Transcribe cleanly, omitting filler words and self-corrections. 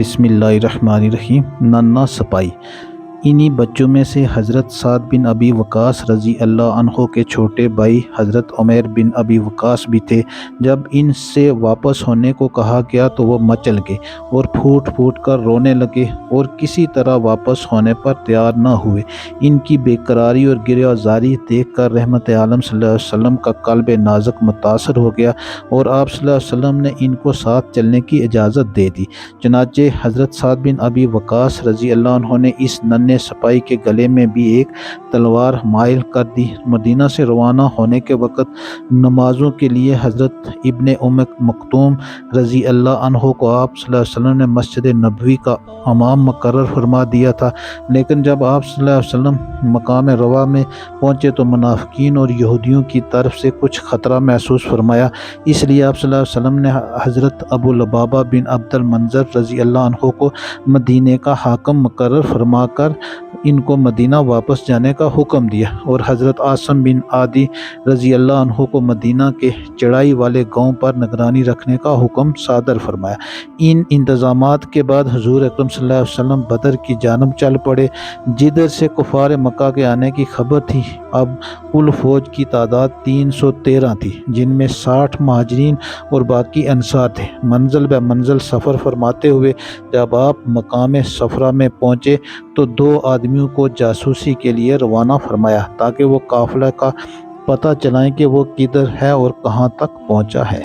بسم اللہ الرحمن الرحیم۔ ننا سپاہی، انہی بچوں میں سے حضرت سعد بن ابی وقاص رضی اللہ عنہ کے چھوٹے بھائی حضرت عمیر بن ابی وقاص بھی تھے۔ جب ان سے واپس ہونے کو کہا گیا تو وہ مچل گئے اور پھوٹ پھوٹ کر رونے لگے اور کسی طرح واپس ہونے پر تیار نہ ہوئے۔ ان کی بے قراری اور گریہ زاری دیکھ کر رحمت عالم صلی اللہ علیہ وسلم کا قلب نازک متاثر ہو گیا اور آپ صلی اللہ علیہ وسلم نے ان کو ساتھ چلنے کی اجازت دے دی۔ چنانچہ حضرت سعد بن ابی وقاص رضی اللہ عنہ نے اس ننھے سپاہی کے گلے میں بھی ایک تلوار مائل کر دی۔ مدینہ سے روانہ ہونے کے وقت نمازوں کے لیے حضرت ابن مکتوم رضی اللہ عنہ کو آپ صلی اللہ علیہ وسلم نے مسجد نبوی کا امام مقرر فرما دیا تھا، لیکن جب آپ صلی اللہ علیہ وسلم مقام روا میں پہنچے تو منافقین اور یہودیوں کی طرف سے کچھ خطرہ محسوس فرمایا۔ اس لیے آپ صلی اللہ علیہ وسلم نے حضرت ابو لبابہ بن عبد المنذر رضی اللہ عنہ کو مدینے کا حاکم مقرر فرما کر ان کو مدینہ واپس جانے کا حکم دیا اور حضرت عاصم بن عادی رضی اللہ عنہ کو مدینہ کے چڑھائی والے گاؤں پر نگرانی رکھنے کا حکم صادر فرمایا۔ ان انتظامات کے بعد حضور اکرم صلی اللہ علیہ وسلم بدر کی جانب چل پڑے، جدھر سے کفار مکہ کے آنے کی خبر تھی۔ اب کل فوج کی تعداد 313 تھی، جن میں 60 مہاجرین اور باقی انصار تھے۔ منزل بہ منزل سفر فرماتے ہوئے جب آپ مقام صفرا میں پہنچے تو 2 آدمیوں کو جاسوسی کے لیے روانہ فرمایا تاکہ وہ قافلہ کا پتہ چلائیں کہ وہ کدھر ہے اور کہاں تک پہنچا ہے۔